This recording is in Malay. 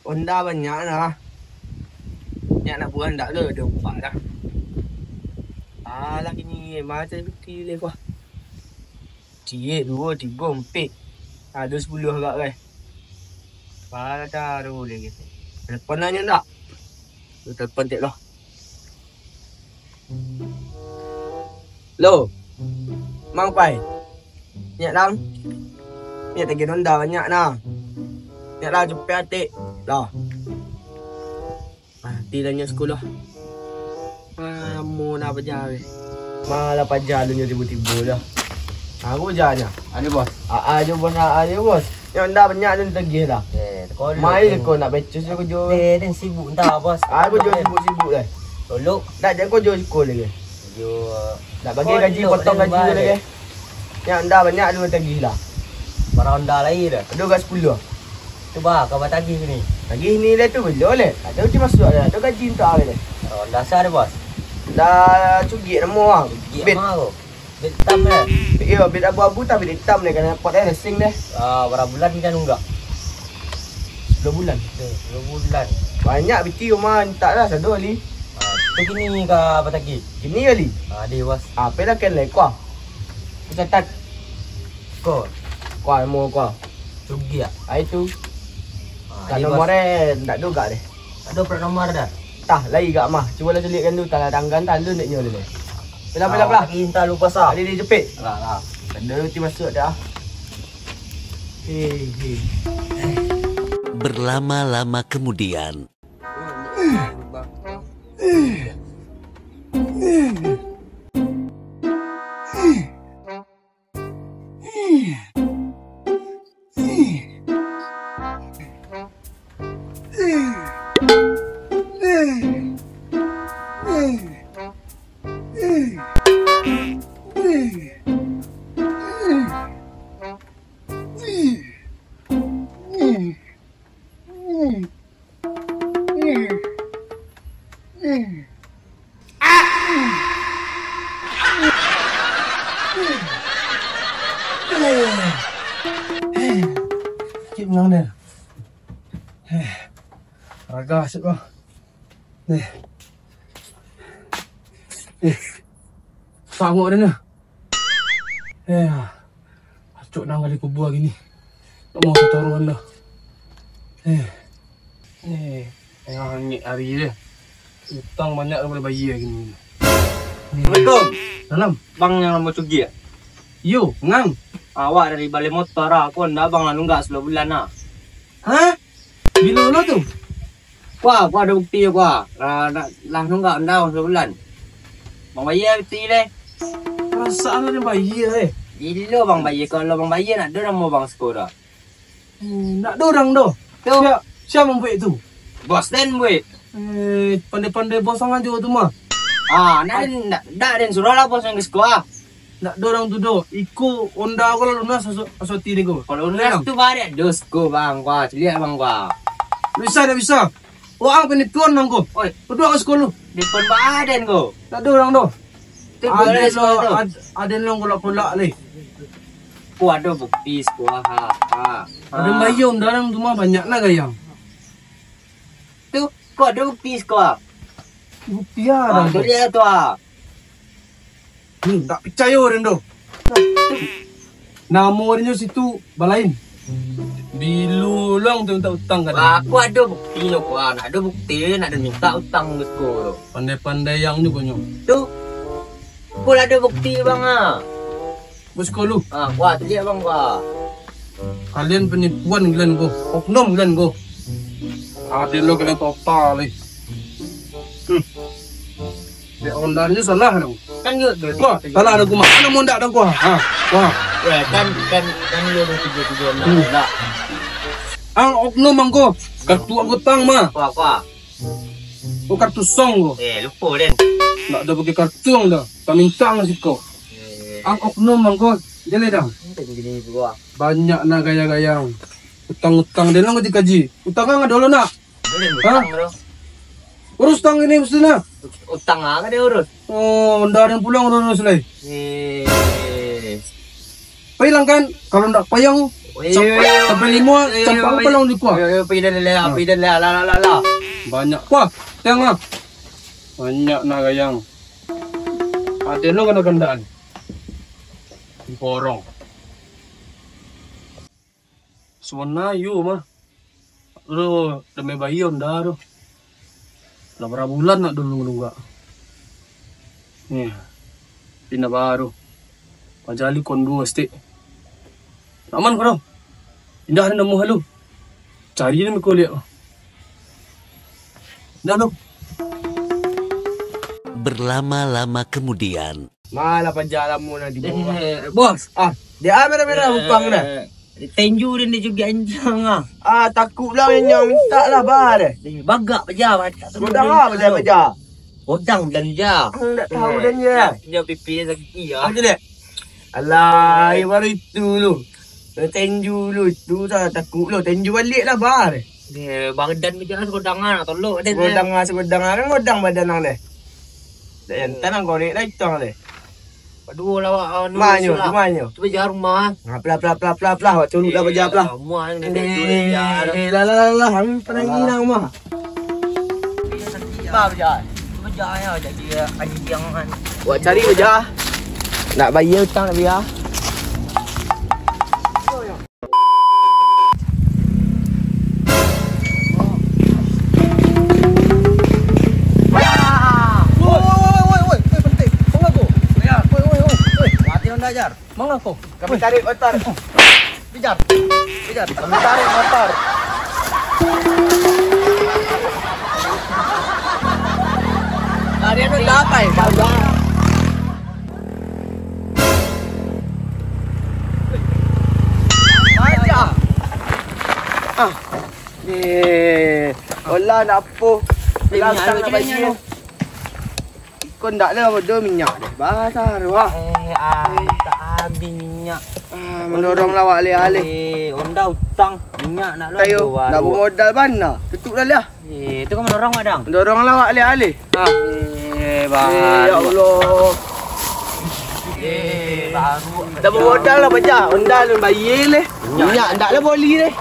Honda banyak lah. Banyak nak buat tak ada empat dah. Alah kini macam betul leh kau. Cik 2, 3, 4. Ada 10 agak kan. Pada taruh lagi. Telefon nanya tak? Tu telefon tak lah. Lo. Mang Pai. Nyak dang. Nyak tak Honda banyak nah. Nyak lah jumpa atik. Lah. Mati dah nyak sekolah. Lama nak pajar weh. Malah pajar lu tiba-tiba dah. Aku pajarnya. Ada bos. Je bos, je bos. Yang dah banyak tu tegih dah. Mai je kau nak becus aku jual. Dan sibuk entah bos. Aku jual sibuk-sibuk dah. Tolong. Tak jangan kau jual sekolah lagi. Nak bagi gaji potong gaji tu lagi. Yang dah banyak tu tegih dah. Barang Honda lain dah. Ada kat 10. Tu bah kau tagih sini. Lagi ni lah tu belum leh. Ada uji masuk dah. Ada gaji untuk awak leh. Honda sah dah bos. Dah cugik nama orang. Bet mahal. Bet hitam dah. Ya, bet abu-abu tak bet hitam ni kerana pot dia racing dah. Berapa bulan ni kan enggak? 2 bulan. 2 bulan. Banyak biti rumah tak lah satu kali. Tu kini ke apa tagih? Kini kali. Dia bos. Apa dah kan leh kuah. Catat. Kau. Kuah mau kuah. Rugi ah. Itu. Kalau nomor tak ada gak deh. Ada plat nomor dah. Tah lagi gak mah. Cuba lah celitkan tu tanggal tanggal lu nak nyol dulu. Pelah. Minta lupa sah. Ada dia jepit. Lah. Ada nanti masuk dah. Hei. Berlama-lama kemudian. Cik menang dia. Raga asyik kau. Ni. Sanggup dah ni. Acuk nang kali kubur lagi ni. Tak mau setorong dah. Hangit hari dia. Hutang banyak dah boleh bayar lagi ni. Assalamualaikum. Salam. Bang yang mau cugi ah? Yo, ngang. Awak dari balik motor lah. Aku anda abang lah nunggak 10 bulan lah. Ha? Bila lo tu? Wah, aku ada bukti aku lah nunggak anda 10 bulan. Bang bayar bukti deh. Perasaan dia bayar Gila bang bayar. Kalau bang bayar nak ada nama bang sekolah. Nak dorang doh. Tu. Siapa membuat tu? Bos dan buat. Pandai-pandai bosangan juga tu mah. Nak dan surah lah bos yang ke sekolah. Nak dorang tu doh. Iku Honda aku lalu nas asoti ni ko. Kalau nak tu barik dosko bang gua. Celia bang gua. Bisa. Orang penituan nang ko. Oi, berdua ke sekolah. depan badan ko. Nak dorang doh. Tu boleh sekolah tu. Ada long kolak-kolak le. Ku ada bukti sekolah Ada mayom dalam tu mah banyak lah gayang. Tu ku ada bukti sekolah. Bukti ada. Tu dia tu Tak percaya orang doh. Nama orangnya situ balain. Bilu lang tu minta utang kan. Aku ada bukti lo ku. Nak ada bukti, nak ada minta utang ke sekolah. Pandai-pandai yang juga nyo. Tu ku ada bukti bang Bos sekolah. Wah, tu dia bang gua. Kalian penipuan kalian ko. Oknum kalian ko. Ada lo kalian total le. Dia ondanya salah dong. Kan gitu. Wah, salah ada gua. Mana mau ndak ada gua? Wah. Kan lu udah 776 enggak. Ang oknum angko. Kartu anggotang mah. Apa? O kartu song ko. Lupa Den. Nak ada bagi kartu ang dah. Pamintang sih ko. Ang oknum angko. Jale dah. Gini gua. Banyak na gaya-gayang. Utang-utang din lang ko dikaji. Utang nga dolo na. Utang bro. Urus tang ini mesti na. Utang nga dia urus. Oh, ndak ada yang pulang urus lagi. Pailang kan kalau ndak payang sampai 5 campang palang di kuah. Pidan la. Banyak kuah. Tengah. Banyak na gayang. Ate lo kana gandaan. Borong. Suwana yu mah. Lo demi bayi onda ro. Lah berapa bulan nak dulu nunggu. Nih. Pina baru. Pajali kon 2 stik. Aman ko raw. Indah na mo halo. Cari na mi ko lihat. Nano. Berlama-lama kemudian, Malah penjara muna di bawah. Bos. Dia merah upang dah. Tenju din dia juga anjang ah. Takut lah yang minta lah bar. Bagak baja. Udang apa saya baca? Udang dan ja. Tak tahu dan ya. Dia pipi sakit ya. Apa dia? Alah, baru itu lu. Tenju lu tu tak takut lu. Tenju balik lah bar. Dia badan baja sekodangan atau lo ada. Segudang kan godang badan nang deh. Dan tanang gorek lah itu nang deh. Aduh lawak Manyo, manyo. Coba jar rumah. Plah. Waktu lu dah baca plah. Semua yang nenek Lah. Hang pernah nginang mah. Apa baja? Baja ya jadi anjangan. Buat cari baca. Nak bayar hutang nak biar. Jar. Mang ako. Kami tarik motor. Bijar. Kami tarik motor. Tadi ada apa ya? Wala nak apa. Bilang nak bayar. Kau ndak lah bodoh minyak deh. Basar wah. Tak habis minyak. Mendorong lawak alih-alih. Onda utang minyak nak Tayo, nak bermodal mana? Tutup dah lah. Itu kan mendorong madang. Mendorong lawak alih-alih. Baru. Ya Allah. Baru. Dah bermodal lah baca. Onda lu bayar leh. Minyak ndak lah boli leh.